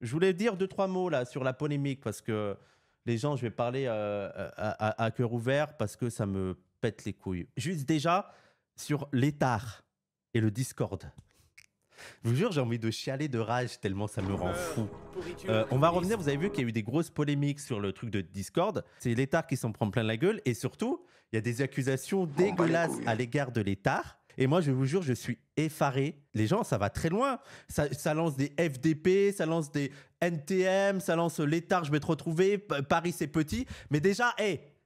je voulais dire 2-3 mots là sur la polémique parce que les gens, je vais parler à cœur ouvert parce que ça me pète les couilles. Juste déjà sur l'étard et le Discord. Je vous jure, j'ai envie de chialer de rage tellement ça me rend fou. On va revenir, vous avez vu qu'il y a eu des grosses polémiques sur le truc de Discord. C'est l'étard qui s'en prend plein la gueule et surtout, il y a des accusations dégueulasses à l'égard de l'étard. Et moi, je vous jure, je suis effaré. Les gens, ça va très loin. Ça lance des FDP, ça lance des NTM, ça lance l'étard, je vais te retrouver, Paris c'est petit. Mais déjà,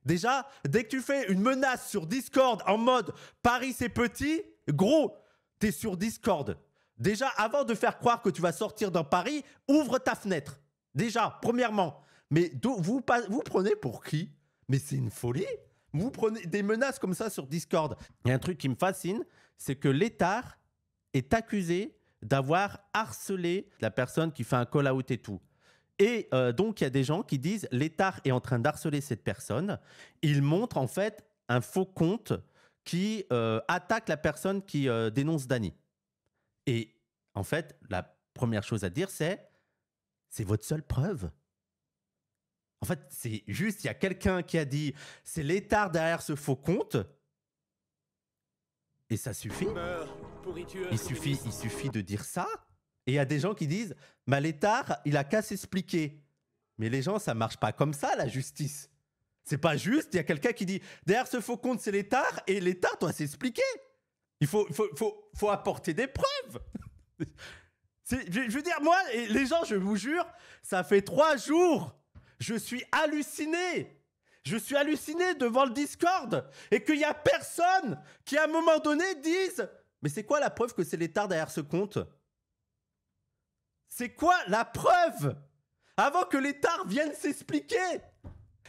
déjà, dès que tu fais une menace sur Discord en mode Paris c'est petit, gros, t'es sur Discord. Déjà, avant de faire croire que tu vas sortir dans Paris, ouvre ta fenêtre. Déjà, premièrement. Mais vous prenez pour qui? Mais c'est une folie. Vous prenez des menaces comme ça sur Discord. Il y a un truc qui me fascine, c'est que l'étard est accusé d'avoir harcelé la personne qui fait un call-out et tout. Et donc, il y a des gens qui disent l'étard est en train d'harceler cette personne. Il montre en fait un faux compte qui attaque la personne qui dénonce Dany. Et en fait, la première chose à dire, c'est votre seule preuve. En fait, c'est juste, il y a quelqu'un qui a dit c'est l'étard derrière ce faux compte. Et ça suffit. Il suffit de dire ça. Et il y a des gens qui disent bah, l'étard, il a qu'à s'expliquer. Mais les gens, ça marche pas comme ça, la justice. C'est pas juste, il y a quelqu'un qui dit derrière ce faux compte, c'est l'étard, et l'étard doit s'expliquer. Il faut apporter des preuves. Je veux dire, moi, et les gens, je vous jure, ça fait 3 jours. Je suis halluciné. Je suis halluciné devant le Discord. Et qu'il n'y a personne qui, à un moment donné, dise mais c'est quoi la preuve que c'est l'étard derrière ce compte? C'est quoi la preuve? Avant que l'étard vienne s'expliquer.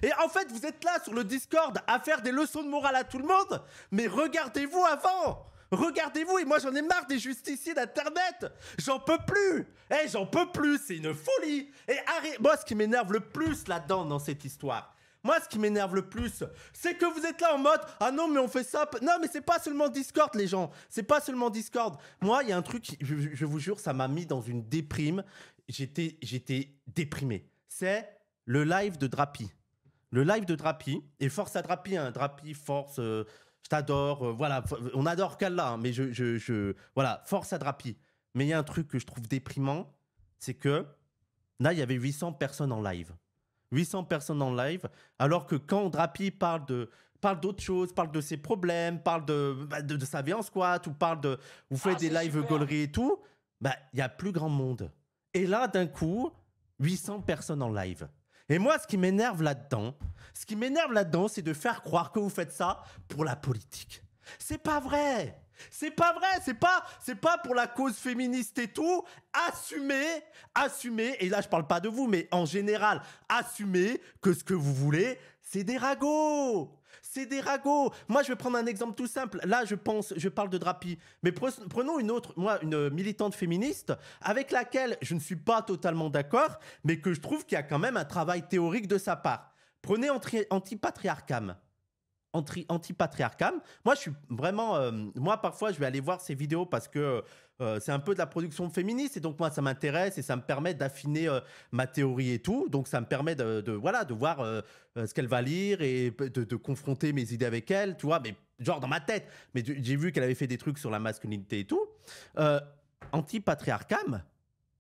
Et en fait, vous êtes là sur le Discord à faire des leçons de morale à tout le monde. Mais regardez-vous avant. Regardez-vous, et moi j'en ai marre des justiciers d'internet. J'en peux plus. J'en peux plus, c'est une folie. Et moi, ce qui m'énerve le plus là-dedans, dans cette histoire, moi, ce qui m'énerve le plus, c'est que vous êtes là en mode ah non, mais on fait ça. Non, mais c'est pas seulement Discord, les gens. C'est pas seulement Discord. Moi, il y a un truc, je vous jure, ça m'a mis dans une déprime. J'étais déprimé. C'est le live de Drapi. Le live de Drapi, et force à Drapi, hein, Drapi, force, je t'adore, voilà, on adore Kalla, hein, mais voilà, force à Drapi. Mais il y a un truc que je trouve déprimant, c'est que là, il y avait 800 personnes en live. 800 personnes en live, alors que quand Drapi parle d'autre chose, parle de ses problèmes, parle de sa vie en squat, ou vous faites des lives gauleries et tout, bah, il y a plus grand monde. Et là, d'un coup, 800 personnes en live. Et moi, ce qui m'énerve là-dedans, c'est de faire croire que vous faites ça pour la politique. C'est pas vrai. C'est pas vrai. C'est pas pour la cause féministe et tout. Assumez. Et là, je parle pas de vous, mais en général, assumez que ce que vous voulez, c'est des ragots. C'est des ragots. Moi, je vais prendre un exemple tout simple. Là, je parle de Drapi. Mais prenons une militante féministe avec laquelle je ne suis pas totalement d'accord, mais que je trouve qu'il y a quand même un travail théorique de sa part. Prenez Antipatriarcam. Antipatriarcam. Moi, je suis vraiment... moi, parfois, je vais aller voir ces vidéos parce que c'est un peu de la production féministe et donc moi, ça m'intéresse et ça me permet d'affiner ma théorie et tout. Donc, ça me permet de voir ce qu'elle va lire et de confronter mes idées avec elle, tu vois, mais genre dans ma tête. Mais j'ai vu qu'elle avait fait des trucs sur la masculinité et tout. Antipatriarcam,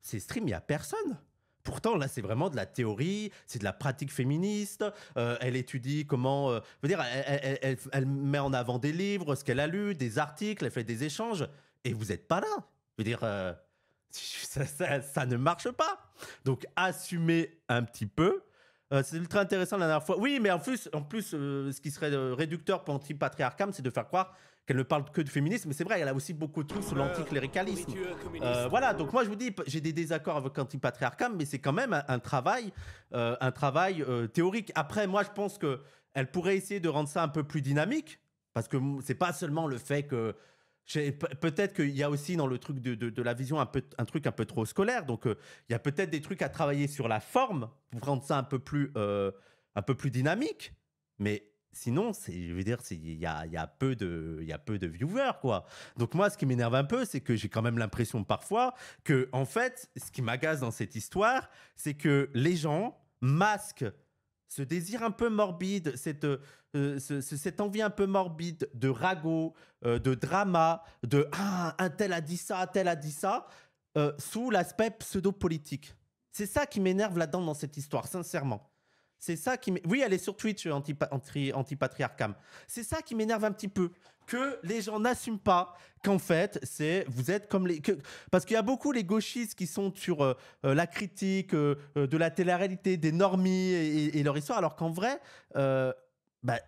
c'est stream, il n'y a personne. Pourtant, là, c'est vraiment de la théorie, c'est de la pratique féministe. Elle étudie comment... elle met en avant des livres, ce qu'elle a lu, des articles, elle fait des échanges. Et vous n'êtes pas là. Je veux dire, ça ne marche pas. Donc, assumez un petit peu. C'est ultra intéressant la dernière fois. Oui, mais en plus ce qui serait réducteur pour Antipatriarcam, c'est de faire croire qu'elle ne parle que de féminisme. Mais c'est vrai, elle a aussi beaucoup de trucs sur l'anticléricalisme. Voilà, donc moi je vous dis, j'ai des désaccords avec Antipatriarcam, mais c'est quand même un travail théorique. Après, moi je pense qu'elle pourrait essayer de rendre ça un peu plus dynamique, parce que c'est pas seulement le fait que... Peut-être qu'il y a aussi dans le truc de la vision un truc un peu trop scolaire. Donc, il y a peut-être des trucs à travailler sur la forme pour rendre ça un peu plus dynamique. Mais sinon, je veux dire, il y a peu de viewers, quoi. Donc moi, ce qui m'énerve un peu, c'est que j'ai quand même l'impression parfois que, en fait, ce qui m'agace dans cette histoire, c'est que les gens masquent ce désir un peu morbide, cette envie un peu morbide de ragot, de drama, de ah, un tel a dit ça, un tel a dit ça, sous l'aspect pseudo-politique. C'est ça qui m'énerve là-dedans dans cette histoire, sincèrement. C'est ça qui m'énerve. Oui, elle est sur Twitch, Antipatriarcam. C'est ça qui m'énerve un petit peu. Que les gens n'assument pas qu'en fait, vous êtes comme les. Parce qu'il y a beaucoup les gauchistes qui sont sur la critique de la télé-réalité, des normies et leur histoire, alors qu'en vrai, bah,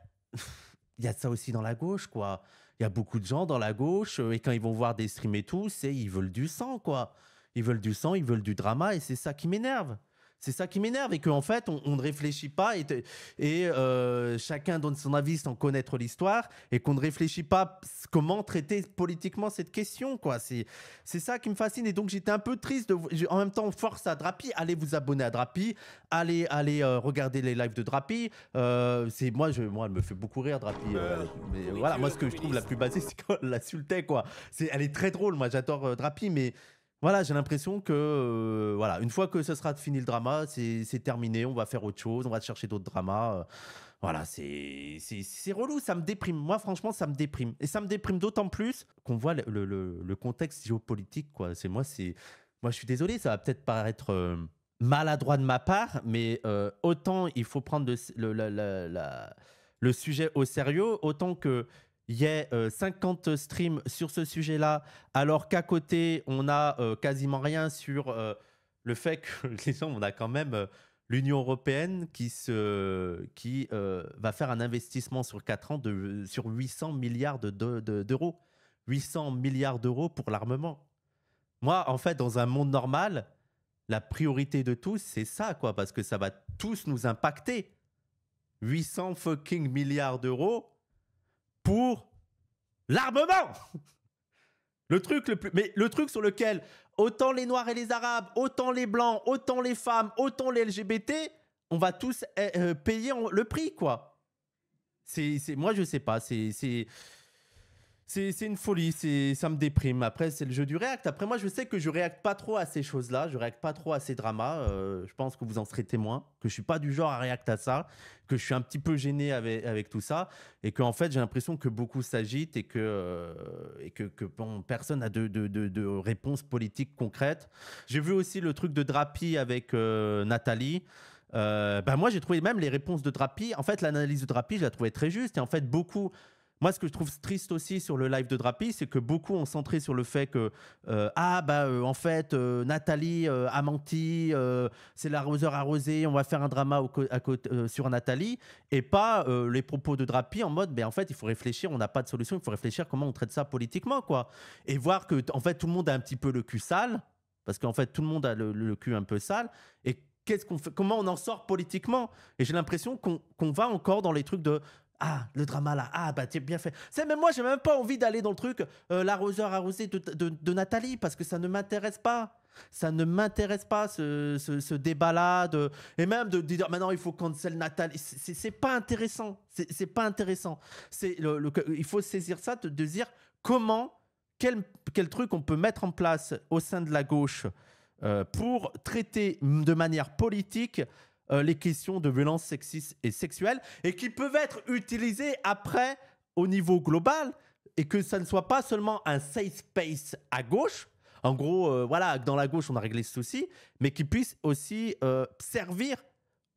il y a ça aussi dans la gauche, quoi. Il y a beaucoup de gens dans la gauche, et quand ils vont voir des streams et tout, ils veulent du sang, quoi. Ils veulent du sang, ils veulent du drama, et c'est ça qui m'énerve. C'est ça qui m'énerve, et qu'en fait, on ne réfléchit pas, et chacun donne son avis sans connaître l'histoire, et qu'on ne réfléchit pas comment traiter politiquement cette question, quoi. C'est ça qui me fascine, et donc j'étais un peu triste. En même temps, on force à Drapi, allez vous abonner à Drapi, allez regarder les lives de Drapi. Moi, elle me fait beaucoup rire, Drapi. Mais voilà, moi, ce que je trouve la plus basique, c'est qu'on l'insultait, quoi. Elle est très drôle, moi, j'adore Drapi, mais... Voilà, j'ai l'impression que voilà, une fois que ce sera fini le drama, c'est terminé, on va faire autre chose, on va chercher d'autres dramas. Voilà, c'est relou, ça me déprime. Moi, franchement, ça me déprime. Et ça me déprime d'autant plus qu'on voit le contexte géopolitique, quoi. Moi, je suis désolé, ça va peut-être paraître maladroit de ma part, mais autant il faut prendre le sujet au sérieux, autant que il y ait 50 streams sur ce sujet-là, alors qu'à côté, on a quasiment rien sur le fait que les gens, on a quand même l'Union européenne qui va faire un investissement sur 4 ans sur 800 milliards d'euros. 800 milliards d'euros pour l'armement. Moi, en fait, dans un monde normal, la priorité de tous, c'est ça, quoi, parce que ça va tous nous impacter. 800 fucking milliards d'euros pour l'armement. Mais le truc sur lequel autant les Noirs et les Arabes, autant les Blancs, autant les femmes, autant les LGBT, on va tous payer le prix, quoi. Moi, je sais pas, c'est une folie, ça me déprime. Après, c'est le jeu du React. Après, moi, je sais que je réacte pas trop à ces choses-là, je réacte pas trop à ces dramas. Je pense que vous en serez témoin, que je suis pas du genre à réacter à ça, que je suis un petit peu gêné avec tout ça, et qu'en fait, j'ai l'impression que beaucoup s'agitent et que bon, personne n'a de réponse politique concrète. J'ai vu aussi le truc de Drapi avec Nathalie. Moi, j'ai trouvé même les réponses de Drapi. En fait, l'analyse de Drapi, je la trouvais très juste. Et en fait, moi, ce que je trouve triste aussi sur le live de Drapi, c'est que beaucoup ont centré sur le fait que en fait, Nathalie a menti, c'est l'arroseur arrosé, on va faire un drama sur Nathalie, et pas les propos de Drapi en mode, en fait, il faut réfléchir, on n'a pas de solution, il faut réfléchir comment on traite ça politiquement, quoi. Et voir que, en fait, tout le monde a un petit peu le cul sale, parce qu'en fait, tout le monde a le cul un peu sale, et qu'est-ce qu'on fait, comment on en sort politiquement. Et j'ai l'impression qu'on va encore dans les trucs de ah, le drama là, ah bah t'es bien fait. Même moi, j'ai même pas envie d'aller dans le truc l'arroseur arrosé de Nathalie, parce que ça ne m'intéresse pas. Ça ne m'intéresse pas ce débat-là, et même de dire maintenant il faut cancel Nathalie. C'est pas intéressant. C'est pas intéressant. Il faut saisir ça, de dire quel truc on peut mettre en place au sein de la gauche pour traiter de manière politique les questions de violences sexistes et sexuelles, et qui peuvent être utilisées après au niveau global, et que ça ne soit pas seulement un safe space à gauche. En gros, voilà, dans la gauche, on a réglé ce souci, mais qui puisse aussi servir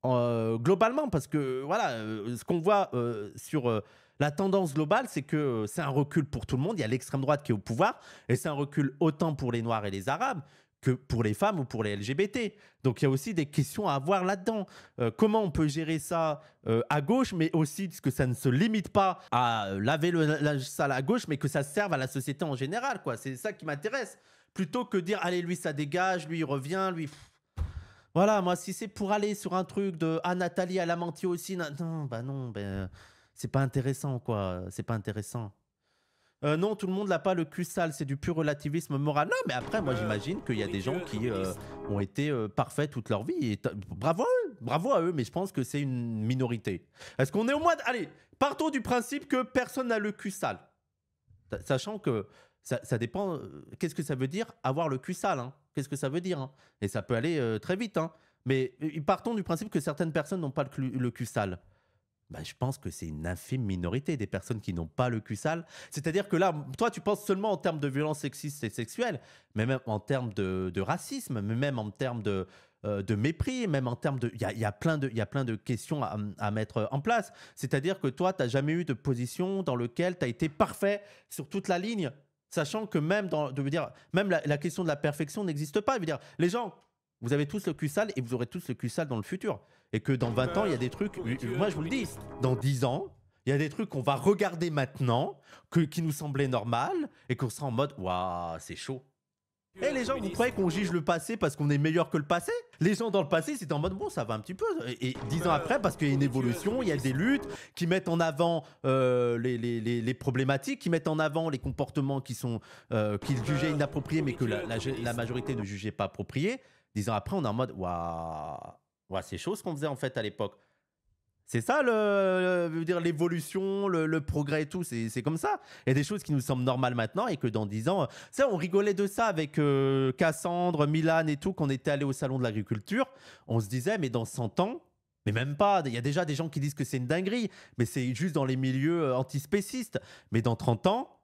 globalement, parce que voilà, ce qu'on voit sur la tendance globale, c'est que c'est un recul pour tout le monde. Il y a l'extrême droite qui est au pouvoir, et c'est un recul autant pour les Noirs et les Arabes que pour les femmes ou pour les LGBT. Donc il y a aussi des questions à avoir là-dedans. Comment on peut gérer ça à gauche, mais aussi parce que ça ne se limite pas à laver le linge sale à gauche, mais que ça serve à la société en général, quoi. C'est ça qui m'intéresse. Plutôt que dire, allez, lui, ça dégage, lui, il revient, lui... Voilà, moi, si c'est pour aller sur un truc de « Ah, Nathalie, elle a menti aussi », non, c'est pas intéressant, quoi. C'est pas intéressant. Non, tout le monde n'a pas le cul sale, c'est du pur relativisme moral. Non, mais après, moi, j'imagine qu'il y a des gens qui ont été parfaits toute leur vie. Et bravo à eux, bravo à eux, mais je pense que c'est une minorité. Est-ce qu'on est au moins... Allez, partons du principe que personne n'a le cul sale. Sachant que ça dépend... Qu'est-ce que ça veut dire avoir le cul sale, hein? Qu'est-ce que ça veut dire, hein? Et ça peut aller très vite, hein. Mais partons du principe que certaines personnes n'ont pas le cul sale. Bah, je pense que c'est une infime minorité des personnes qui n'ont pas le cul sale. C'est-à-dire que là, toi, tu penses seulement en termes de violence sexiste et sexuelle, mais même en termes de racisme, mais même en termes de mépris, même en termes de... Il y a plein de questions à mettre en place. C'est-à-dire que toi, tu n'as jamais eu de position dans laquelle tu as été parfait sur toute la ligne, sachant que même, même la question de la perfection n'existe pas. Je veux dire, les gens, vous avez tous le cul sale et vous aurez tous le cul sale dans le futur. Et que dans 20 ans, il y a des trucs, moi je vous le dis, dans 10 ans, il y a des trucs qu'on va regarder maintenant, qui nous semblaient normales, et qu'on sera en mode, waouh, c'est chaud. Et les gens, vous croyez qu'on juge le passé parce qu'on est meilleur que le passé? Les gens dans le passé, c'était en mode, bon, ça va un petit peu. Et 10 ans après, parce qu'il y a une évolution, il y a des luttes qui mettent en avant les problématiques, qui mettent en avant les comportements qu'ils jugeaient inappropriés, mais que la majorité ne jugeait pas appropriés. 10 ans après, on est en mode, waouh. Ouais, c'est chaud ce qu'on faisait en fait à l'époque. C'est ça l'évolution, le progrès et tout, c'est comme ça. Il y a des choses qui nous semblent normales maintenant et que dans 10 ans, ça on rigolait de ça avec Cassandre, Milan et tout, qu'on était allé au salon de l'agriculture. On se disait, mais dans 100 ans, mais même pas, il y a déjà des gens qui disent que c'est une dinguerie, mais c'est juste dans les milieux antispécistes. Mais dans 30 ans,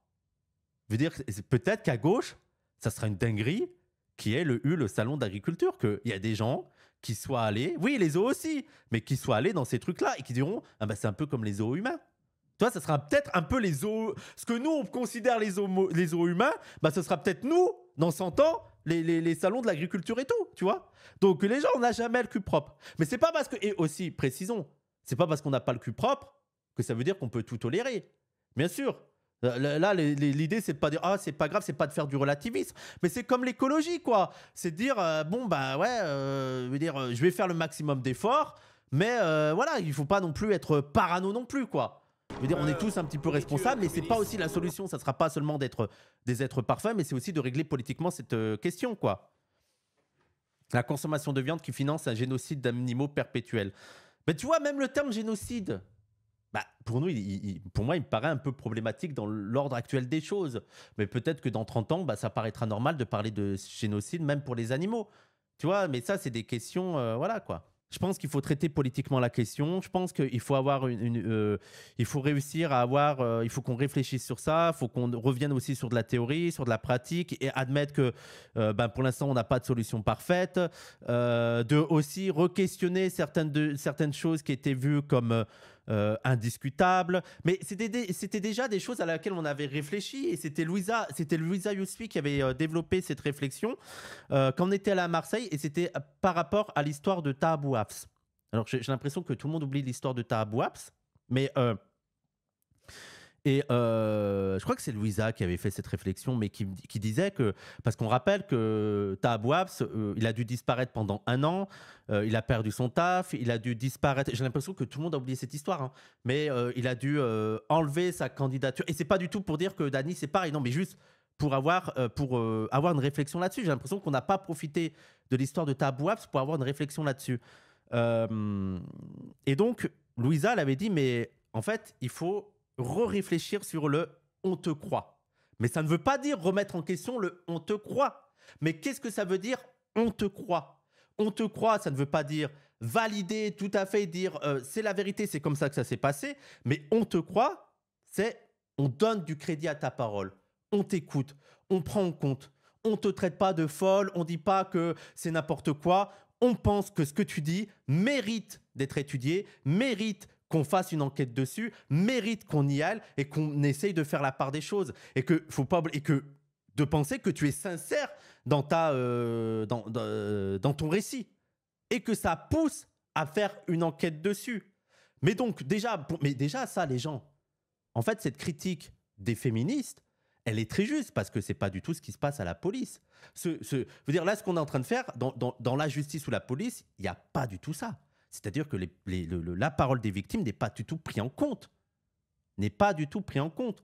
je veux dire, peut-être qu'à gauche, ça sera une dinguerie qui ait eu le salon d'agriculture, qu'il y a des gens qui soient allés, oui, les zoos aussi, mais qui soient allés dans ces trucs-là et qui diront, ah bah c'est un peu comme les zoos humains. Toi, ça sera peut-être un peu les zoos, ce que nous, on considère les zoos humains, bah ce sera peut-être nous, dans 100 ans, les salons de l'agriculture et tout, tu vois. Donc les gens, on n'a jamais le cul propre. Mais c'est pas parce que, et aussi, précisons, c'est pas parce qu'on n'a pas le cul propre que ça veut dire qu'on peut tout tolérer. Bien sûr. Là, l'idée, c'est de pas dire ah c'est pas grave, c'est pas de faire du relativisme, mais c'est comme l'écologie quoi. C'est de dire bon bah ouais, je vais faire le maximum d'efforts, mais voilà, il faut pas non plus être parano non plus quoi. Je veux dire, on est tous un petit peu responsables, mais c'est pas aussi la solution. Ça sera pas seulement d'être des êtres parfaits, mais c'est aussi de régler politiquement cette question quoi. La consommation de viande qui finance un génocide d'animaux perpétuel. Mais tu vois, même le terme génocide. Bah, pour nous, pour moi, il me paraît un peu problématique dans l'ordre actuel des choses. Mais peut-être que dans 30 ans, bah, ça paraîtra normal de parler de génocide, même pour les animaux. Tu vois, mais ça, c'est des questions, voilà quoi. Je pense qu'il faut traiter politiquement la question. Je pense qu'il faut avoir il faut réussir à avoir, il faut qu'on réfléchisse sur ça. Il faut qu'on revienne aussi sur de la théorie, sur de la pratique et admettre que, ben, pour l'instant, on n'a pas de solution parfaite. De aussi re-questionner certaines choses qui étaient vues comme indiscutables. Mais c'était déjà des choses à laquelle on avait réfléchi et c'était Louisa Yousfi qui avait développé cette réflexion quand on était allé à Marseille et c'était par rapport à l'histoire de Taha Bouafs. Alors j'ai l'impression que tout le monde oublie l'histoire de Taha Bouafs, mais je crois que c'est Louisa qui avait fait cette réflexion, mais qui disait que, parce qu'on rappelle que Taha Bouafs, il a dû disparaître pendant 1 an, il a perdu son taf, il a dû disparaître, j'ai l'impression que tout le monde a oublié cette histoire, hein, mais il a dû enlever sa candidature, et c'est pas du tout pour dire que Dany c'est pareil, non, mais juste pour avoir une réflexion là-dessus. J'ai l'impression qu'on n'a pas profité de l'histoire de Taha Bouafs pour avoir une réflexion là-dessus. Et donc, Louisa, elle avait dit, mais en fait, il faut réfléchir sur le « on te croit ». Mais ça ne veut pas dire remettre en question le « on te croit ». Mais qu'est-ce que ça veut dire « on te croit » ? On te croit, ça ne veut pas dire valider tout à fait, dire c'est la vérité, c'est comme ça que ça s'est passé. Mais on te croit, c'est on donne du crédit à ta parole. On t'écoute, on prend en compte. On ne te traite pas de folle, on ne dit pas que c'est n'importe quoi. On pense que ce que tu dis mérite d'être étudié, mérite qu'on fasse une enquête dessus, mérite qu'on y aille et qu'on essaye de faire la part des choses. Et que faut pas et que de penser que tu es sincère dans ton récit et que ça pousse à faire une enquête dessus. Mais donc déjà ça, les gens, en fait, cette critique des féministes, elle est très juste parce que c'est pas du tout ce qui se passe à la police. Je veux dire, là, ce qu'on est en train de faire dans la justice ou la police, il n'y a pas du tout ça. C'est-à-dire que la parole des victimes n'est pas du tout prise en compte. N'est pas du tout pris en compte.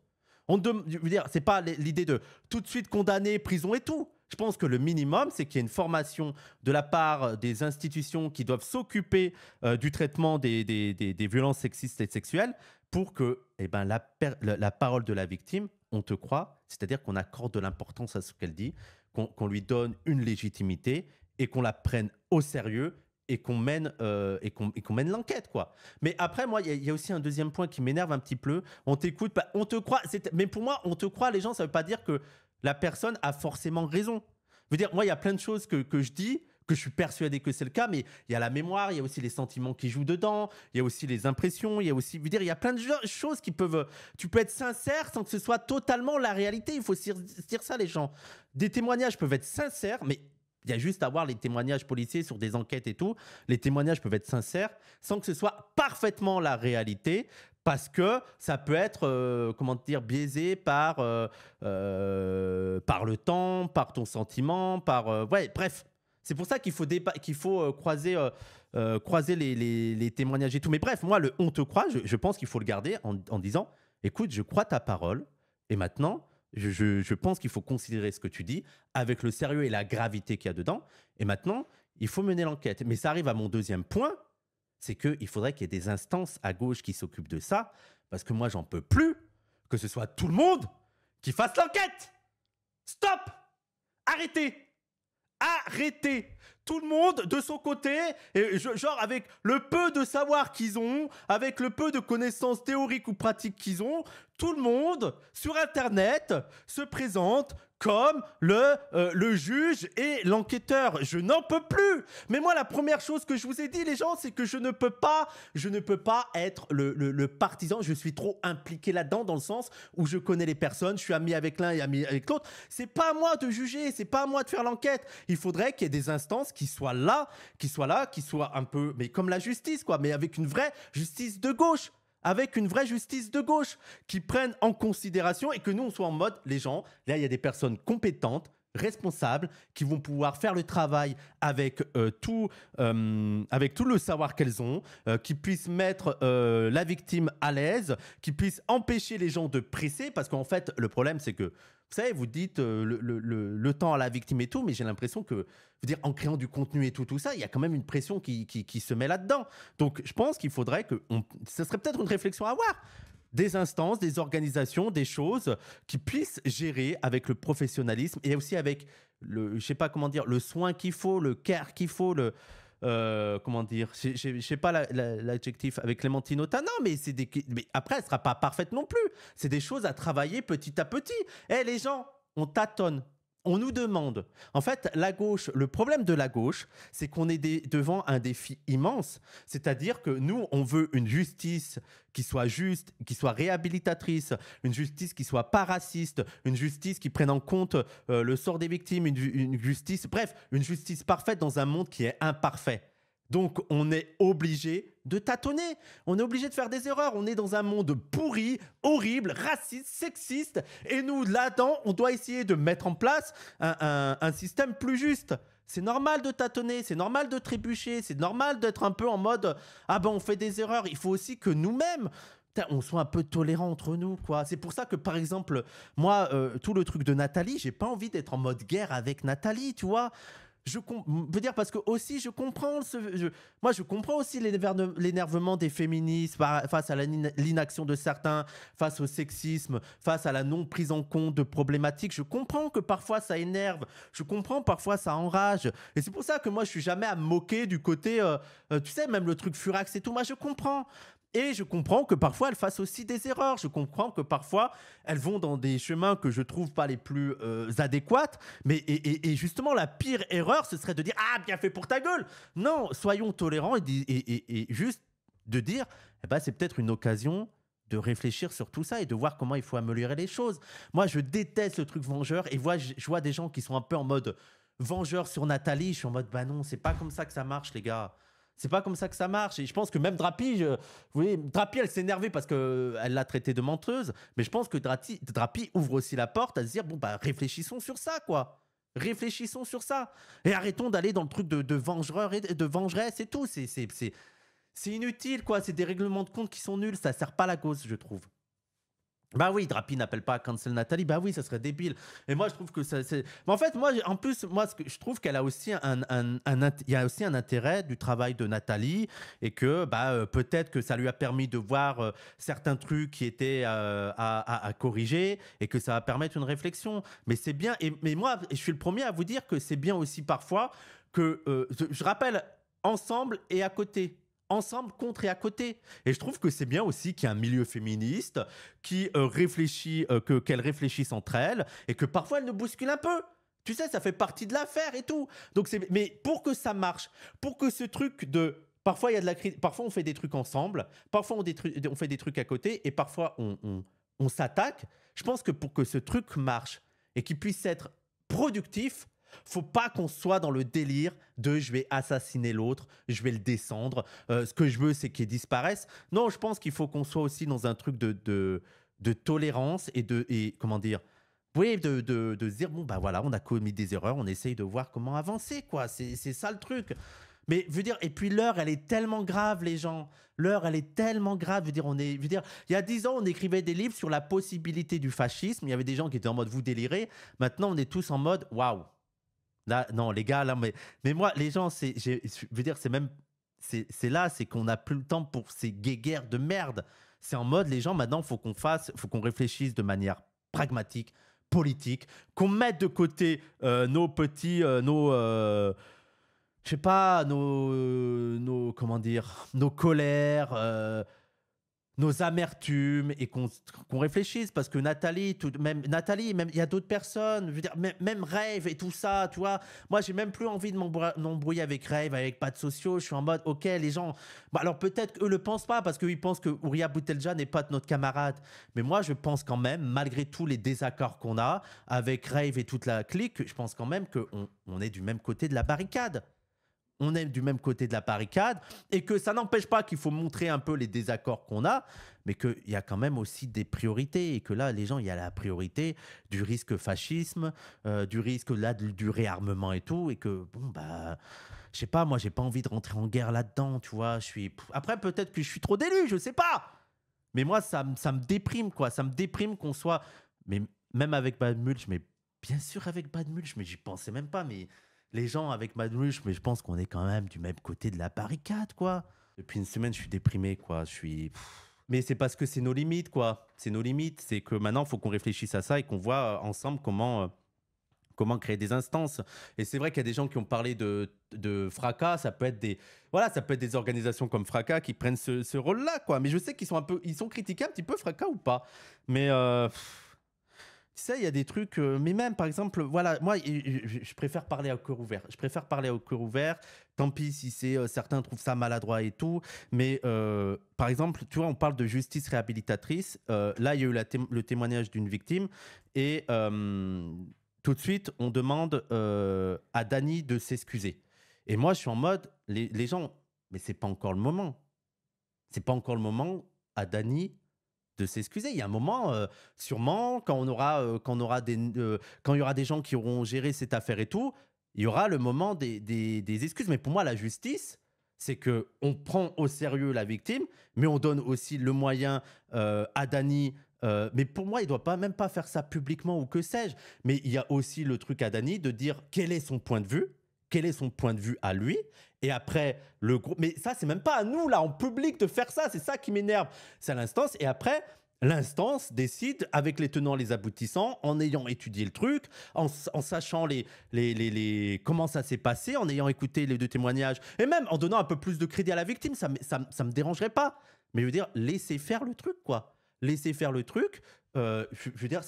Je veux dire, c'est pas l'idée de tout de suite condamner, prison et tout. Je pense que le minimum, c'est qu'il y ait une formation de la part des institutions qui doivent s'occuper du traitement des violences sexistes et sexuelles pour que eh ben, la parole de la victime, on te croit, c'est-à-dire qu'on accorde de l'importance à ce qu'elle dit, qu'on lui donne une légitimité et qu'on la prenne au sérieux et qu'on mène, et qu'on mène l'enquête, quoi. Mais après, moi, il y a aussi un deuxième point qui m'énerve un petit peu. On t'écoute, on te croit. Mais pour moi, on te croit, les gens, ça ne veut pas dire que la personne a forcément raison. Je veux dire, moi, il y a plein de choses que je dis, que je suis persuadé que c'est le cas, mais il y a la mémoire, il y a aussi les sentiments qui jouent dedans, il y a aussi les impressions, il y a aussi, je veux dire, il y a plein de choses qui peuvent. Tu peux être sincère sans que ce soit totalement la réalité. Il faut se dire ça, les gens. Des témoignages peuvent être sincères, mais il y a juste à voir les témoignages policiers sur des enquêtes et tout. Les témoignages peuvent être sincères sans que ce soit parfaitement la réalité. Parce que ça peut être, comment dire, biaisé par le temps, par ton sentiment, ouais, bref. C'est pour ça qu'il faut, croiser les témoignages et tout. Mais bref, moi, le on te croit, je pense qu'il faut le garder en disant, écoute, je crois ta parole. Et maintenant, je pense qu'il faut considérer ce que tu dis avec le sérieux et la gravité qu'il y a dedans. Et maintenant, il faut mener l'enquête. Mais ça arrive à mon deuxième point, c'est qu'il faudrait qu'il y ait des instances à gauche qui s'occupent de ça, parce que moi, j'en peux plus que ce soit tout le monde qui fasse l'enquête. Stop! Arrêtez! Arrêtez! Tout le monde de son côté, genre avec le peu de savoir qu'ils ont, avec le peu de connaissances théoriques ou pratiques qu'ils ont, tout le monde sur Internet se présente comme le juge et l'enquêteur. Je n'en peux plus. Mais moi, la première chose que je vous ai dit, les gens, c'est que je ne peux pas être le partisan. Je suis trop impliqué là-dedans, dans le sens où je connais les personnes, je suis ami avec l'un et ami avec l'autre. C'est pas à moi de juger, c'est pas à moi de faire l'enquête. Il faudrait qu'il y ait des instances qui soient là, qui soient un peu, mais comme la justice, quoi, mais avec une vraie justice de gauche. Avec une vraie justice de gauche qui prenne en considération et que nous, on soit en mode, les gens, là, il y a des personnes compétentes, responsables, qui vont pouvoir faire le travail avec tout le savoir qu'elles ont, qui puissent mettre la victime à l'aise, qui puissent empêcher les gens de presser, parce qu'en fait, le problème, c'est que, vous savez, vous dites le temps à la victime et tout, mais j'ai l'impression que, je veux dire, en créant du contenu et tout ça, il y a quand même une pression qui se met là-dedans. Donc, je pense qu'il faudrait que... Ce serait peut-être une réflexion à avoir. Des instances, des organisations, des choses qui puissent gérer avec le professionnalisme et aussi avec je sais pas comment dire, le soin qu'il faut, le care qu'il faut, comment dire, je sais pas l'adjectif avec Clémentine Autain, non, mais mais après, elle sera pas parfaite non plus. C'est des choses à travailler petit à petit. Les gens, on tâtonne. On nous demande. En fait, la gauche, le problème de la gauche, c'est qu'on est devant un défi immense. C'est-à-dire que nous, on veut une justice qui soit juste, qui soit réhabilitatrice, une justice qui soit pas raciste, une justice qui prenne en compte le sort des victimes, une justice, bref, une justice parfaite dans un monde qui est imparfait. Donc, on est obligé de tâtonner. On est obligé de faire des erreurs. On est dans un monde pourri, horrible, raciste, sexiste. Et nous, là-dedans, on doit essayer de mettre en place un système plus juste. C'est normal de tâtonner, c'est normal de trébucher, c'est normal d'être un peu en mode « Ah ben, on fait des erreurs. » Il faut aussi que nous-mêmes, on soit un peu tolérants entre nous, quoi. C'est pour ça que, par exemple, moi, tout le truc de Nathalie, j'ai pas envie d'être en mode guerre avec Nathalie, tu vois. Je veux dire, parce que aussi, je comprends moi, je comprends aussi l'énervement des féministes face à l'inaction de certains, face au sexisme, face à la non prise en compte de problématiques. Je comprends que parfois ça énerve, je comprends parfois ça enrage. Et c'est pour ça que moi, je suis jamais à me moquer du côté, tu sais, même le truc Furax et tout. Moi, je comprends. Et je comprends que parfois elles fassent aussi des erreurs. Je comprends que parfois elles vont dans des chemins que je trouve pas les plus adéquats. Mais et justement, la pire erreur, ce serait de dire ah, bien fait pour ta gueule. Non, soyons tolérants et juste de dire eh ben, c'est peut-être une occasion de réfléchir sur tout ça et de voir comment il faut améliorer les choses. Moi, je déteste le truc vengeur et je vois des gens qui sont un peu en mode vengeur sur Nathalie. Je suis en mode bah non, c'est pas comme ça que ça marche, les gars. C'est pas comme ça que ça marche. Et je pense que même Drapi, vous voyez, Drapi, elle s'est énervée parce qu'elle l'a traitée de menteuse. Mais je pense que Drapi ouvre aussi la porte à se dire, bon, bah, réfléchissons sur ça, quoi. Réfléchissons sur ça. Et arrêtons d'aller dans le truc de vengeur et de vengeresse et tout. C'est inutile, quoi. C'est des règlements de compte qui sont nuls. Ça sert pas à la cause, je trouve. Bah oui, Drapi n'appelle pas à cancel Nathalie. Bah oui, ça serait débile. Et moi, je trouve que ça, c'est. Mais en fait, moi, en plus, moi, ce que je trouve qu'elle a aussi il y a aussi un intérêt du travail de Nathalie et que bah peut-être que ça lui a permis de voir certains trucs qui étaient à corriger et que ça va permettre une réflexion. Mais c'est bien. Mais moi, je suis le premier à vous dire que c'est bien aussi parfois que je rappelle ensemble et à côté. Ensemble, contre et à côté. Et je trouve que c'est bien aussi qu'il y ait un milieu féministe qui réfléchit, qu'elles réfléchissent entre elles et que parfois elles nous bousculent un peu. Tu sais, ça fait partie de l'affaire et tout. Donc mais pour que ça marche, pour que ce truc de parfois il y a de la parfois on fait des trucs ensemble, parfois on fait des trucs à côté et parfois on s'attaque. Je pense que pour que ce truc marche et qu'il puisse être productif, faut pas qu'on soit dans le délire de je vais assassiner l'autre, je vais le descendre. Ce que je veux, c'est qu'il disparaisse. Non, je pense qu'il faut qu'on soit aussi dans un truc de tolérance et comment dire. Oui, de se dire, bon, bah voilà, on a commis des erreurs, on essaye de voir comment avancer, quoi. C'est ça le truc. Mais, je veux dire, et puis l'heure, elle est tellement grave, les gens. L'heure, elle est tellement grave. Je veux dire, il y a 10 ans, on écrivait des livres sur la possibilité du fascisme. Il y avait des gens qui étaient en mode, vous délirez. Maintenant, on est tous en mode, waouh. Là, non, les gars, là, mais moi, les gens, je veux dire, c'est même, c'est là, c'est qu'on n'a plus le temps pour ces guéguerres de merde. C'est en mode, les gens, maintenant, faut qu'on réfléchisse de manière pragmatique, politique, qu'on mette de côté nos petits, je sais pas, comment dire, nos colères, nos amertumes et qu'on réfléchisse parce que Nathalie, même il y a d'autres personnes, je veux dire, même Rave et tout ça, tu vois. Moi, j'ai même plus envie de m'embrouiller avec Rave, avec pas de sociaux. Je suis en mode, ok, les gens, bah, alors peut-être qu'eux le pensent pas parce qu'ils pensent que Ouria Boutelja n'est pas notre camarade. Mais moi, je pense quand même, malgré tous les désaccords qu'on a avec Rave et toute la clique, je pense quand même qu'on on est du même côté de la barricade. On est du même côté de la barricade et que ça n'empêche pas qu'il faut montrer un peu les désaccords qu'on a, mais qu'il y a quand même aussi des priorités et que là, les gens, il y a la priorité du risque fascisme, du risque là du réarmement et tout, et que bon bah, je sais pas, moi, j'ai pas envie de rentrer en guerre là-dedans, tu vois. Après, peut-être que je suis trop d'élu, je sais pas. Mais moi, ça me déprime, quoi. Ça me déprime qu'on soit, mais même avec Bad Mulch, mais bien sûr avec Bad Mulch, mais j'y pensais même pas, mais les gens avec Mad Rush, mais je pense qu'on est quand même du même côté de la barricade, quoi. Depuis une semaine, je suis déprimé, quoi. Je suis. Mais c'est parce que c'est nos limites, quoi. C'est nos limites. C'est que maintenant, il faut qu'on réfléchisse à ça et qu'on voit ensemble comment créer des instances. Et c'est vrai qu'il y a des gens qui ont parlé de Fracas. Ça peut être voilà, ça peut être des organisations comme Fracas qui prennent ce rôle-là, quoi. Mais je sais qu'ils sont ils sont critiqués un petit peu Fracas ou pas. Mais tu sais, il y a des trucs, mais même par exemple, voilà, moi je préfère parler au cœur ouvert. Je préfère parler au cœur ouvert. Tant pis si certains trouvent ça maladroit et tout. Mais par exemple, tu vois, on parle de justice réhabilitatrice. Là, il y a eu le témoignage d'une victime et tout de suite, on demande à Dany de s'excuser. Et moi, je suis en mode, les gens, mais c'est pas encore le moment. C'est pas encore le moment à Dany de s'excuser. Il y a un moment, sûrement, quand il y aura des gens qui auront géré cette affaire et tout, il y aura le moment des excuses. Mais pour moi, la justice, c'est que on prend au sérieux la victime, mais on donne aussi le moyen à Dany. Mais pour moi, il ne doit même pas faire ça publiquement ou que sais-je. Mais il y a aussi le truc à Dany de dire quel est son point de vue, quel est son point de vue à lui. Et après, le groupe. Mais ça, c'est même pas à nous, là, en public, de faire ça. C'est ça qui m'énerve. C'est à l'instance. Et après, l'instance décide avec les tenants, les aboutissants, en ayant étudié le truc, en sachant comment ça s'est passé, en ayant écouté les deux témoignages, et même en donnant un peu plus de crédit à la victime. Ça me dérangerait pas. Mais je veux dire, laissez faire le truc, quoi. Laissez faire le truc. Je veux dire,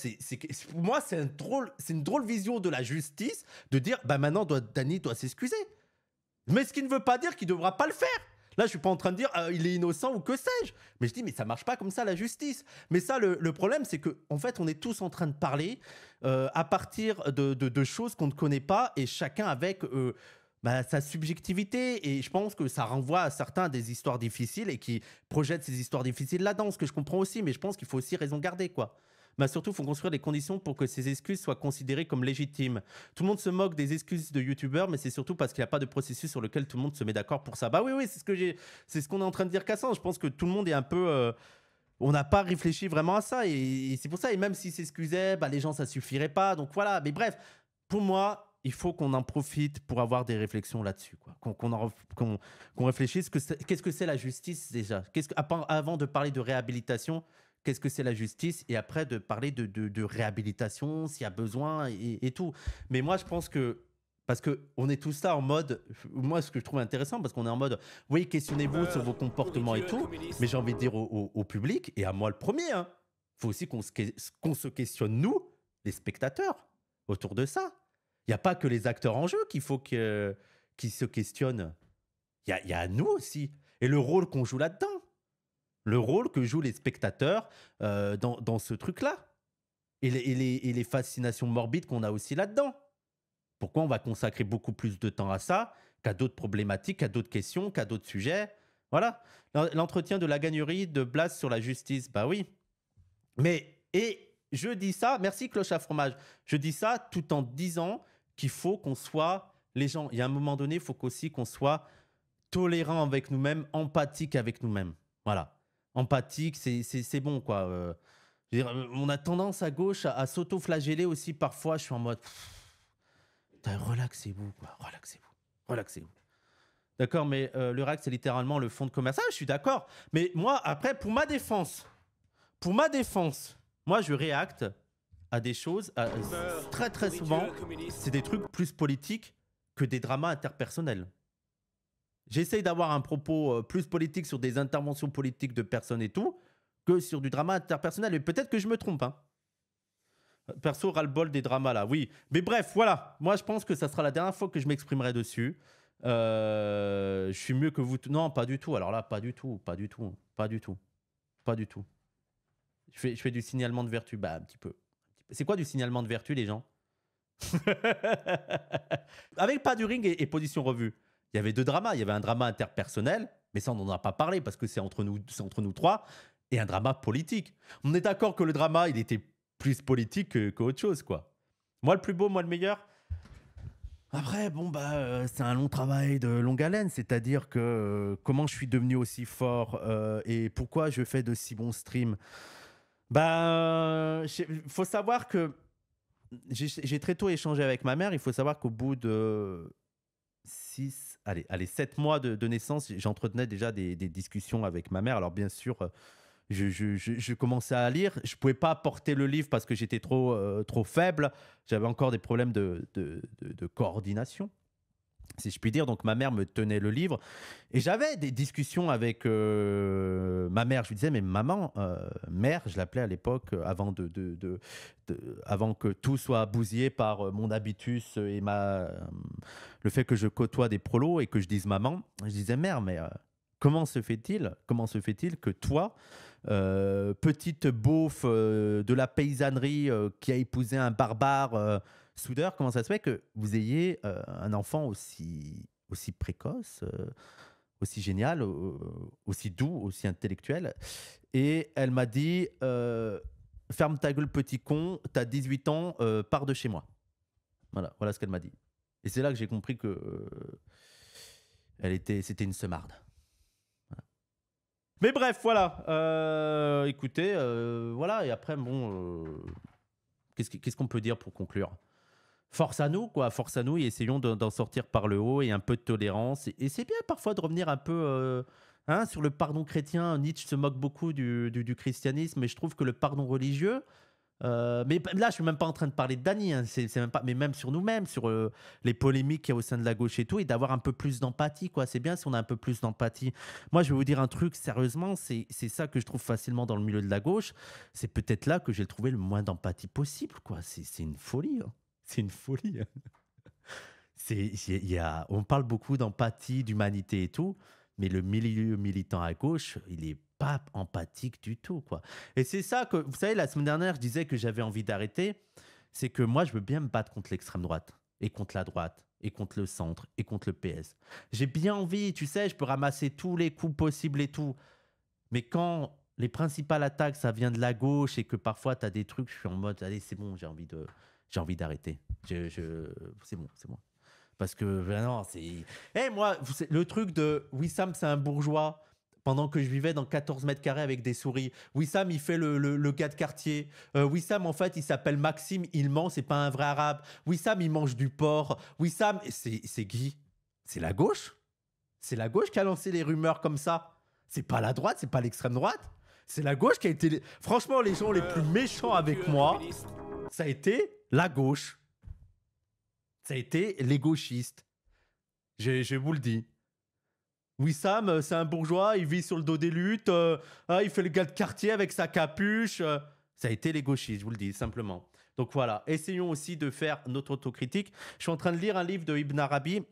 pour moi, c'est une drôle vision de la justice de dire, bah maintenant, Dany doit s'excuser. Mais ce qui ne veut pas dire qu'il ne devra pas le faire. Là, je suis pas en train de dire il est innocent ou que sais-je. Mais je dis, mais ça marche pas comme ça, la justice. Mais ça, le problème, c'est que en fait, on est tous en train de parler à partir de choses qu'on ne connaît pas et chacun avec sa subjectivité. Et je pense que ça renvoie à certains des histoires difficiles et qui projettent ces histoires difficiles là-dedans, ce que je comprends aussi. Mais je pense qu'il faut aussi raison garder, quoi. Mais surtout, il faut construire des conditions pour que ces excuses soient considérées comme légitimes. Tout le monde se moque des excuses de youtubeurs, mais c'est surtout parce qu'il n'y a pas de processus sur lequel tout le monde se met d'accord pour ça. Bah oui, c'est ce qu'on est en train de dire, Cassandre. Je pense que tout le monde est un peu On n'a pas réfléchi vraiment à ça. Et c'est pour ça. Et même s'ils s'excusaient, bah, les gens, ça suffirait pas. Donc voilà. Mais bref, pour moi, il faut qu'on en profite pour avoir des réflexions là-dessus, quoi. Qu'on réfléchisse. Qu'est-ce que c'est la justice déjà? Avant de parler de réhabilitation, qu'est-ce que c'est la justice? Et après, de parler de réhabilitation, s'il y a besoin et tout. Mais moi, je pense que. Parce qu'on est tous là en mode. Moi, ce que je trouve intéressant, parce qu'on est en mode. Oui, questionnez-vous sur vos comportements et tout. Mais j'ai envie de dire au public, et à moi le premier, hein, faut aussi qu'on se questionne, nous, les spectateurs, autour de ça. Il n'y a pas que les acteurs en jeu qui se questionnent. Il y a nous aussi. Et le rôle qu'on joue là-dedans. Le rôle que jouent les spectateurs dans ce truc-là. Et les fascinations morbides qu'on a aussi là-dedans. Pourquoi on va consacrer beaucoup plus de temps à ça qu'à d'autres problématiques, qu'à d'autres questions, qu'à d'autres sujets? Voilà. L'entretien de la gagnerie de Blas sur la justice, bah oui. Et je dis ça, merci Cloche à fromage, je dis ça tout en disant qu'il faut qu'on soit, les gens, il y a un moment donné, il faut aussi qu'on soit tolérant avec nous-mêmes, empathique avec nous-mêmes. Voilà. Empathique, c'est bon, quoi. Je veux dire, on a tendance à gauche à s'auto-flageller aussi parfois. Je suis en mode... Relaxez-vous, quoi. Relaxez-vous. Relaxez-vous. D'accord, mais le React, c'est littéralement le fonds de commerce. Ah, je suis d'accord. Mais moi, après, pour ma défense, moi, je réacte à des choses, très très souvent, c'est des trucs plus politiques que des dramas interpersonnels. J'essaye d'avoir un propos plus politique sur des interventions politiques de personnes et tout, que sur du drama interpersonnel. Et peut-être que je me trompe, hein. Perso, ras-le-bol des dramas là, oui. Mais bref, voilà. Moi, je pense que ça sera la dernière fois que je m'exprimerai dessus. Je suis mieux que vous. Non, pas du tout. Alors là, pas du tout. Pas du tout. Pas du tout. Pas du tout. Je fais du signalement de vertu. Bah, un petit peu. C'est quoi du signalement de vertu, les gens? Avec Pas du ring et Position Revue, il y avait deux dramas. Il y avait un drama interpersonnel, mais ça, on n'en a pas parlé parce que c'est entre nous trois, et un drama politique. On est d'accord que le drama, il était plus politique qu'autre chose, quoi. Moi, le plus beau, moi, le meilleur. Après, bon, bah, c'est un long travail de longue haleine, c'est-à-dire que comment je suis devenu aussi fort et pourquoi je fais de si bons streams. Bah, faut savoir que j'ai très tôt échangé avec ma mère. Il faut savoir qu'au bout de 7 mois de naissance, j'entretenais déjà des discussions avec ma mère. Alors, bien sûr, je commençais à lire. Je ne pouvais pas porter le livre parce que j'étais trop faible. J'avais encore des problèmes de coordination, si je puis dire. Donc, ma mère me tenait le livre. Et j'avais des discussions avec ma mère. Je lui disais, mais maman, mère, je l'appelais à l'époque, avant que tout soit bousillé par mon habitus et le fait que je côtoie des prolos et que je dise maman. Je disais, mère, mais comment se fait-il que toi, petite beauf de la paysannerie qui a épousé un barbare soudeur, comment ça se fait que vous ayez un enfant aussi précoce, aussi génial, aussi doux, aussi intellectuel? Et elle m'a dit ferme ta gueule, petit con, t'as 18 ans, pars de chez moi. Voilà ce qu'elle m'a dit. Et c'est là que j'ai compris que c'était une semarde. Mais bref, voilà. Écoutez, voilà. Et après, bon, qu'est-ce qu'on peut dire pour conclure? Force à nous, quoi. Force à nous et essayons d'en sortir par le haut et un peu de tolérance. Et c'est bien parfois de revenir un peu sur le pardon chrétien. Nietzsche se moque beaucoup du christianisme, mais je trouve que le pardon religieux. Mais là, je suis même pas en train de parler de Dany, hein. C'est même pas, mais même sur nous-mêmes, sur les polémiques qu'il y a au sein de la gauche et tout, et d'avoir un peu plus d'empathie, quoi. C'est bien si on a un peu plus d'empathie. Moi, je vais vous dire un truc, sérieusement, c'est ça que je trouve facilement dans le milieu de la gauche. C'est peut-être là que j'ai trouvé le moins d'empathie possible, quoi. C'est une folie, hein. C'est une folie, hein. On parle beaucoup d'empathie, d'humanité et tout, mais le milieu militant à gauche, il est pas empathique du tout, quoi. Et c'est ça que, vous savez, la semaine dernière, je disais que j'avais envie d'arrêter. C'est que moi, je veux bien me battre contre l'extrême droite, et contre la droite, et contre le centre, et contre le PS. J'ai bien envie, tu sais, je peux ramasser tous les coups possibles et tout. Mais quand les principales attaques, ça vient de la gauche, et que parfois, tu as des trucs, je suis en mode, allez, c'est bon, j'ai envie d'arrêter. C'est bon, c'est bon. Parce que, non, c'est... moi, le truc de Wissam, c'est un bourgeois. pendant que je vivais dans 14 mètres carrés avec des souris. Wissam, il fait le gars de quartier. Wissam, en fait, il s'appelle Maxime, il ment, c'est pas un vrai arabe. Wissam, il mange du porc. Wissam, c'est Guy. C'est la gauche. C'est la gauche qui a lancé les rumeurs comme ça. C'est pas la droite, c'est pas l'extrême droite. C'est la gauche qui a été... Franchement, les gens les plus méchants avec moi, ça a été la gauche. Ça a été les gauchistes. Je vous le dis. Wissam, c'est un bourgeois, il vit sur le dos des luttes, il fait le gars de quartier avec sa capuche. Ça a été les gauchistes, je vous le dis simplement. Donc voilà, essayons aussi de faire notre autocritique. Je suis en train de lire un livre de Ibn Arabi.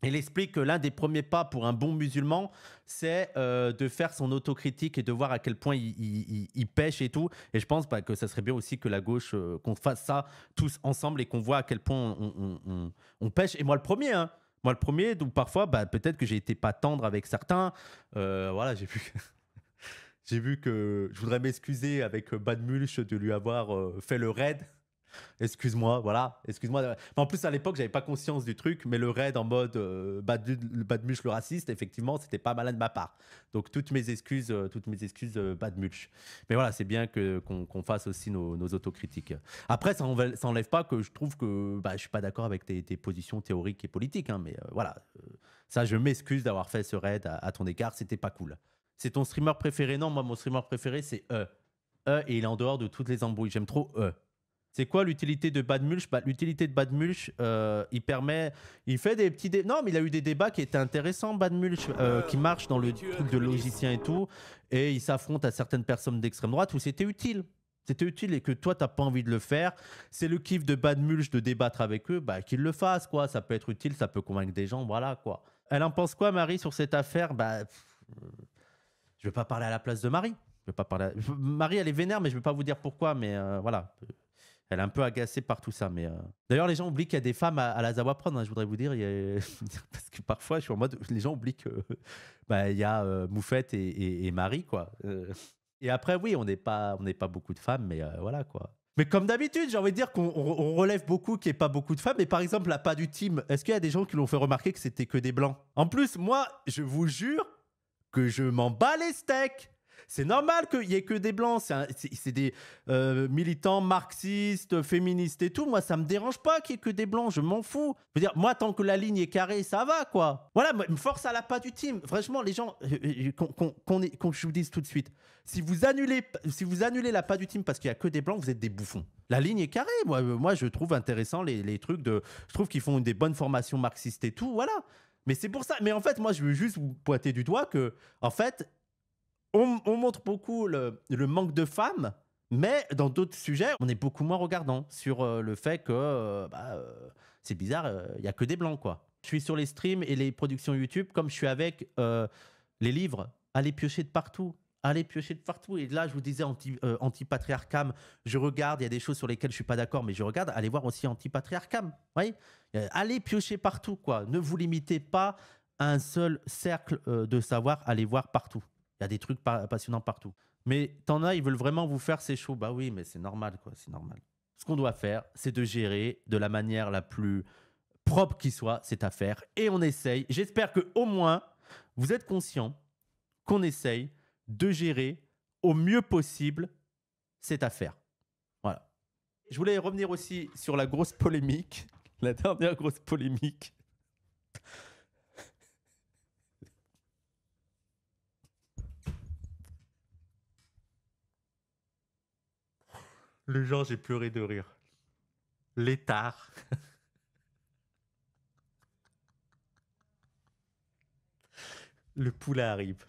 Il explique que l'un des premiers pas pour un bon musulman, c'est de faire son autocritique et de voir à quel point il pêche et tout. Et je pense que ça serait bien aussi que la gauche, qu'on fasse ça tous ensemble et qu'on voit à quel point on pêche. Et moi le premier, hein. Moi le premier, donc parfois, peut-être que j'ai été pas tendre avec certains. Voilà, j'ai vu... J'ai vu que je voudrais m'excuser avec Bad Mulch de lui avoir fait le raid. Excuse-moi, voilà, excuse-moi. En plus, à l'époque, j'avais pas conscience du truc, mais le raid en mode Bad Mulch le raciste, effectivement, c'était pas malin de ma part. Donc, toutes mes excuses, Bad Mulch. Mais voilà, c'est bien qu'on fasse aussi nos autocritiques. Après, ça enlève pas que je trouve que je suis pas d'accord avec tes positions théoriques et politiques, hein, mais voilà. Ça, je m'excuse d'avoir fait ce raid à ton égard, c'était pas cool. C'est ton streamer préféré? Non, moi, mon streamer préféré, c'est E. Et il est en dehors de toutes les embrouilles. J'aime trop E. C'est quoi l'utilité de Bad Mulch? L'utilité de Bad Mulch, il fait des petits non, mais il a eu des débats qui étaient intéressants, Bad Mulch, qui marchent dans le truc de logicien et tout, et il s'affronte à certaines personnes d'extrême droite où c'était utile. C'était utile et que toi, t'as pas envie de le faire. C'est le kiff de Bad Mulch de débattre avec eux, qu'il le fasse, quoi. Ça peut être utile, ça peut convaincre des gens, voilà, quoi. Elle en pense quoi, Marie, sur cette affaire? Je vais pas parler à la place de Marie. Marie, elle est vénère, mais je vais pas vous dire pourquoi, mais voilà. Elle est un peu agacée par tout ça. Mais d'ailleurs, les gens oublient qu'il y a des femmes à la Zawaprod, hein, je voudrais vous dire. Parce que parfois, je suis en mode... Les gens oublient que il y a Moufette et Marie, quoi. Et après, oui, on n'est pas beaucoup de femmes, mais voilà, quoi. Mais comme d'habitude, j'ai envie de dire qu'on relève beaucoup qu'il n'y ait pas beaucoup de femmes. Mais par exemple, la pas du team, est-ce qu'il y a des gens qui l'ont fait remarquer que c'était que des blancs? En plus, moi, je vous jure que je m'en bats les steaks. C'est normal qu'il n'y ait que des blancs. C'est des militants marxistes, féministes et tout. Moi, ça me dérange pas qu'il n'y ait que des blancs. Je m'en fous. Je veux dire, moi, tant que la ligne est carrée, ça va, quoi. Voilà, me force à la pas du team. Franchement, les gens, qu'on je vous dise tout de suite, si vous annulez la pas du team parce qu'il n'y a que des blancs, vous êtes des bouffons. La ligne est carrée. Moi je trouve intéressant les trucs de... Je trouve qu'ils font des bonnes formations marxistes et tout. Voilà. Mais c'est pour ça. Mais en fait, moi, je veux juste vous pointer du doigt que, en fait, on montre beaucoup le manque de femmes, mais dans d'autres sujets, on est beaucoup moins regardant sur le fait que c'est bizarre, il n'y a que des blancs, quoi. Je suis sur les streams et les productions YouTube, comme je suis avec les livres, allez piocher de partout. Allez piocher de partout. Et là, je vous disais anti-patriarcam, je regarde, il y a des choses sur lesquelles je ne suis pas d'accord, mais je regarde, allez voir aussi anti-patriarcam. Oui, allez piocher partout, quoi. Ne vous limitez pas à un seul cercle de savoir, allez voir partout. Il y a des trucs passionnants partout. Mais t'en as, ils veulent vraiment vous faire ces shows. Bah oui, mais c'est normal, quoi. C'est normal. Ce qu'on doit faire, c'est de gérer de la manière la plus propre qui soit cette affaire. Et on essaye. J'espère qu'au moins, vous êtes conscients qu'on essaye de gérer au mieux possible cette affaire. Voilà. Je voulais revenir aussi sur la grosse polémique, la dernière grosse polémique. Le genre, j'ai pleuré de rire. L'étard. Le poulet arrive.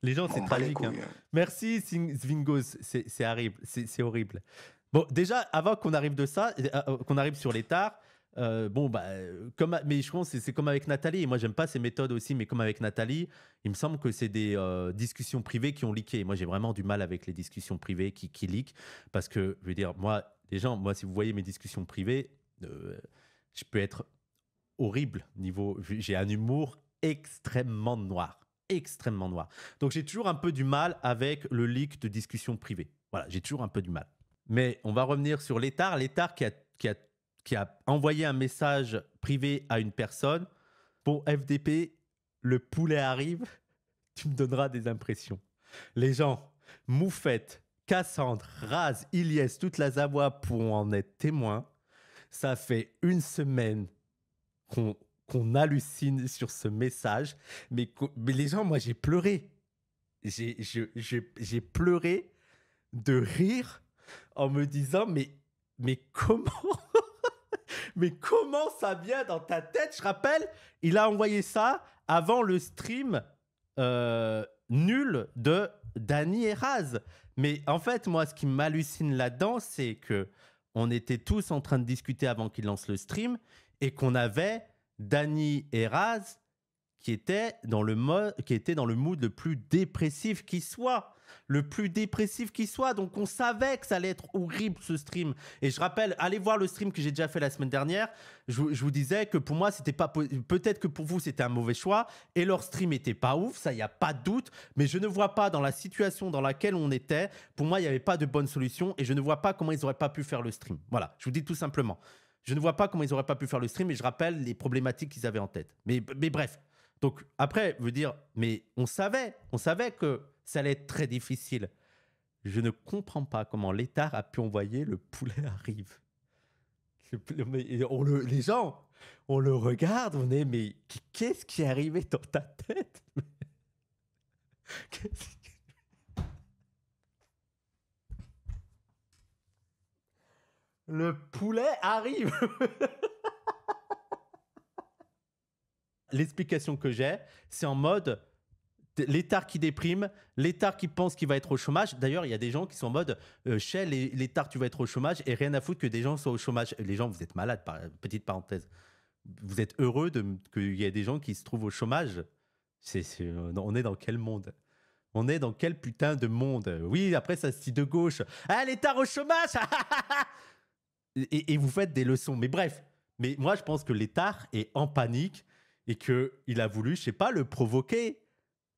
Les gens, c'est tragique. Hein. Merci, Svingos. C'est horrible. C'est horrible. Bon, déjà, avant qu'on arrive de ça, qu'on arrive sur l'étard, mais je pense que c'est comme avec Nathalie. Et moi, j'aime pas ces méthodes aussi, mais comme avec Nathalie, il me semble que c'est des discussions privées qui ont leaké. Moi, j'ai vraiment du mal avec les discussions privées qui leakent. Parce que, je veux dire, moi, les gens, si vous voyez mes discussions privées, je peux être horrible niveau. J'ai un humour extrêmement noir. Extrêmement noir. Donc, j'ai toujours un peu du mal avec le leak de discussions privées. Voilà, j'ai toujours un peu du mal. Mais on va revenir sur l'étard. L'étard qui a envoyé un message privé à une personne. Bon, FDP, le poulet arrive. tu me donneras des impressions. Les gens, Moufette, Cassandre, Raz, Ilyes, toute la Zawa pourront en être témoins. Ça fait une semaine qu'on hallucine sur ce message. Mais les gens, moi, j'ai pleuré. J'ai pleuré de rire en me disant, mais comment mais comment ça vient dans ta tête? Je rappelle, il a envoyé ça avant le stream nul de Dany et Raz. Mais en fait, moi, ce qui m'hallucine là-dedans, c'est que on était tous en train de discuter avant qu'il lance le stream et qu'on avait Dany et Raz qui étaient dans le mood le plus dépressif qui soit. Le plus dépressif qui soit. Donc, on savait que ça allait être horrible, ce stream. Et je rappelle, allez voir le stream que j'ai déjà fait la semaine dernière. Je vous disais que pour moi, c'était pas... Peut-être que pour vous, c'était un mauvais choix. Et leur stream était pas ouf, ça, il n'y a pas de doute. Mais je ne vois pas, dans la situation dans laquelle on était, pour moi, il n'y avait pas de bonne solution. Et je ne vois pas comment ils n'auraient pas pu faire le stream. Voilà, je vous dis tout simplement. Je ne vois pas comment ils n'auraient pas pu faire le stream. Et je rappelle les problématiques qu'ils avaient en tête. Mais bref. Donc, après, je veux dire, mais on savait que ça allait être très difficile. Je ne comprends pas comment l'État a pu envoyer le poulet arrive. Les gens, on le regarde, on est, mais qu'est-ce qui est arrivé dans ta tête? Le poulet arrive. L'explication que j'ai, c'est en mode l'étard qui déprime, l'étard qui pense qu'il va être au chômage. D'ailleurs, il y a des gens qui sont en mode chez l'étard, tu vas être au chômage et rien à foutre que des gens soient au chômage. Les gens, vous êtes malades, petite parenthèse. Vous êtes heureux qu'il y ait des gens qui se trouvent au chômage. On est dans quel monde? On est dans quel putain de monde? Oui, après, ça se dit de gauche. Ah, l'étard au chômage. et vous faites des leçons. Mais bref, mais moi, je pense que l'étard est en panique et qu'il a voulu, je sais pas, le provoquer.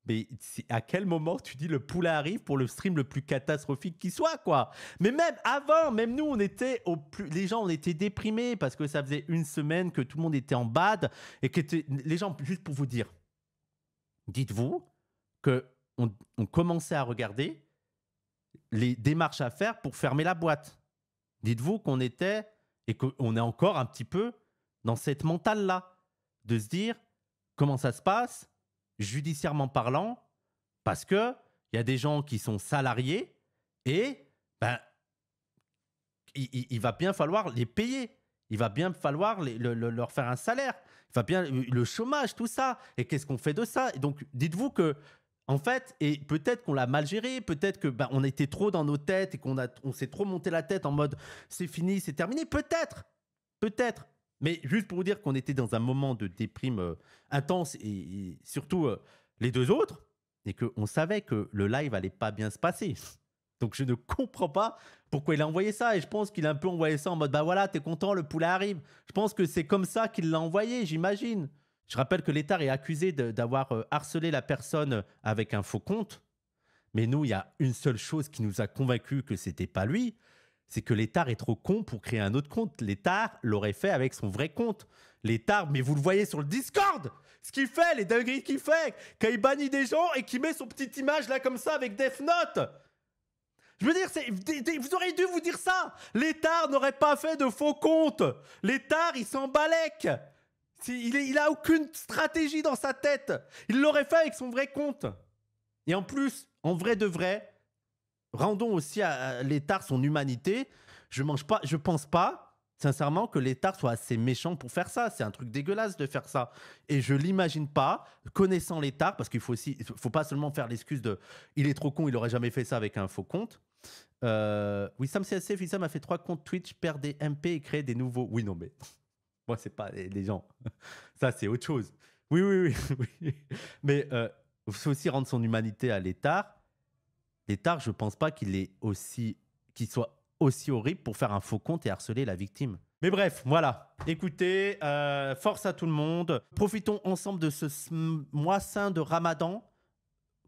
Mais à quel moment tu dis le poulet arrive pour le stream le plus catastrophique qui soit, quoi? Mais même avant, même nous, on était les gens, on était déprimés parce que ça faisait une semaine que tout le monde était en bad et que les gens, juste pour vous dire, dites-vous qu'on commençait à regarder les démarches à faire pour fermer la boîte. Dites-vous qu'on était et qu'on est encore un petit peu dans cette mentale-là de se dire comment ça se passe judiciairement parlant, parce que il y a des gens qui sont salariés et ben, il va bien falloir les payer. Il va bien falloir leur faire un salaire. Il va bien le chômage, tout ça. Et qu'est-ce qu'on fait de ça? Et donc, dites-vous que, en fait, et peut-être qu'on l'a mal géré, peut-être que on était trop dans nos têtes et on s'est trop monté la tête en mode c'est fini, c'est terminé. Peut-être. Mais juste pour vous dire qu'on était dans un moment de déprime intense et surtout les deux autres, et qu'on savait que le live allait pas bien se passer. Donc je ne comprends pas pourquoi il a envoyé ça. Et je pense qu'il a un peu envoyé ça en mode bah voilà, t'es content, le poulet arrive. Je pense que c'est comme ça qu'il l'a envoyé, j'imagine. Je rappelle que l'État est accusé d'avoir harcelé la personne avec un faux compte. Mais nous, il y a une seule chose qui nous a convaincus que c'était pas lui. C'est que l'État est trop con pour créer un autre compte. L'État l'aurait fait avec son vrai compte. L'État, mais vous le voyez sur le Discord, ce qu'il fait, les dingueries qu'il fait, quand il bannit des gens et qu'il met son petite image là comme ça avec Death Note. Je veux dire, vous auriez dû vous dire ça. L'État n'aurait pas fait de faux compte. L'État, il s'en balèque. Il a aucune stratégie dans sa tête. Il l'aurait fait avec son vrai compte. Et en plus, en vrai de vrai, rendons aussi à l'État son humanité. Je pense pas, sincèrement, que l'État soit assez méchant pour faire ça. C'est un truc dégueulasse de faire ça. Et je l'imagine pas, connaissant l'État, parce qu'il faut pas seulement faire l'excuse de il est trop con, il aurait jamais fait ça avec un faux compte. Wissam CSF, Wissam a fait 3 comptes Twitch, perd des MP et crée des nouveaux. Oui, non, mais moi, c'est pas les gens. Ça, c'est autre chose. Oui. Mais il faut aussi rendre son humanité à l'État. L'État, je pense pas qu'il soit aussi horrible pour faire un faux compte et harceler la victime. Mais bref, voilà. Écoutez, force à tout le monde. Profitons ensemble de ce mois saint de Ramadan,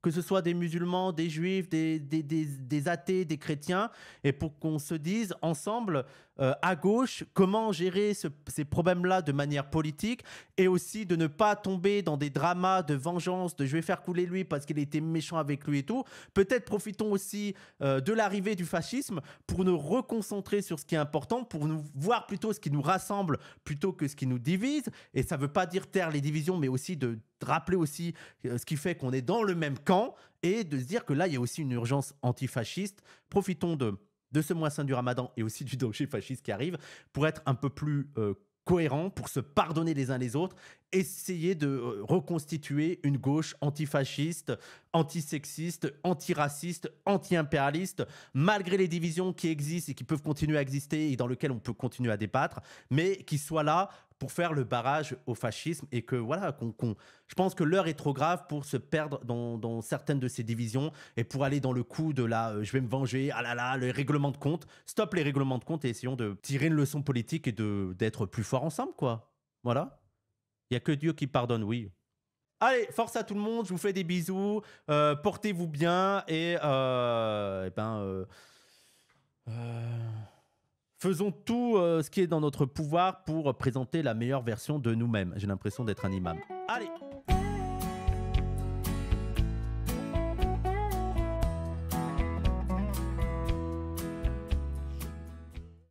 que ce soit des musulmans, des juifs, des athées, des chrétiens, et pour qu'on se dise ensemble, à gauche, comment gérer ces problèmes-là de manière politique et aussi de ne pas tomber dans des dramas de vengeance, de je vais faire couler lui parce qu'il était méchant avec lui et tout. Peut-être profitons aussi de l'arrivée du fascisme pour nous reconcentrer sur ce qui est important, pour nous voir plutôt ce qui nous rassemble plutôt que ce qui nous divise. Et ça ne veut pas dire taire les divisions, mais aussi de rappeler aussi ce qui fait qu'on est dans le même camp et de se dire que là, il y a aussi une urgence antifasciste. Profitons de ce mois saint du Ramadan et aussi du danger fasciste qui arrive pour être un peu plus cohérents, pour se pardonner les uns les autres, essayer de reconstituer une gauche antifasciste, antisexiste, antiraciste, anti-impérialiste, malgré les divisions qui existent et qui peuvent continuer à exister et dans lesquelles on peut continuer à débattre, mais qui soit là pour faire le barrage au fascisme et que voilà, je pense que l'heure est trop grave pour se perdre dans certaines de ces divisions et pour aller dans le coup de la je vais me venger, ah là là, les règlements de compte. Stop les règlements de compte et essayons de tirer une leçon politique et d'être plus forts ensemble, quoi. Voilà. Il n'y a que Dieu qui pardonne, oui. Allez, force à tout le monde, je vous fais des bisous, portez-vous bien et faisons tout ce qui est dans notre pouvoir pour présenter la meilleure version de nous-mêmes. J'ai l'impression d'être un imam. Allez!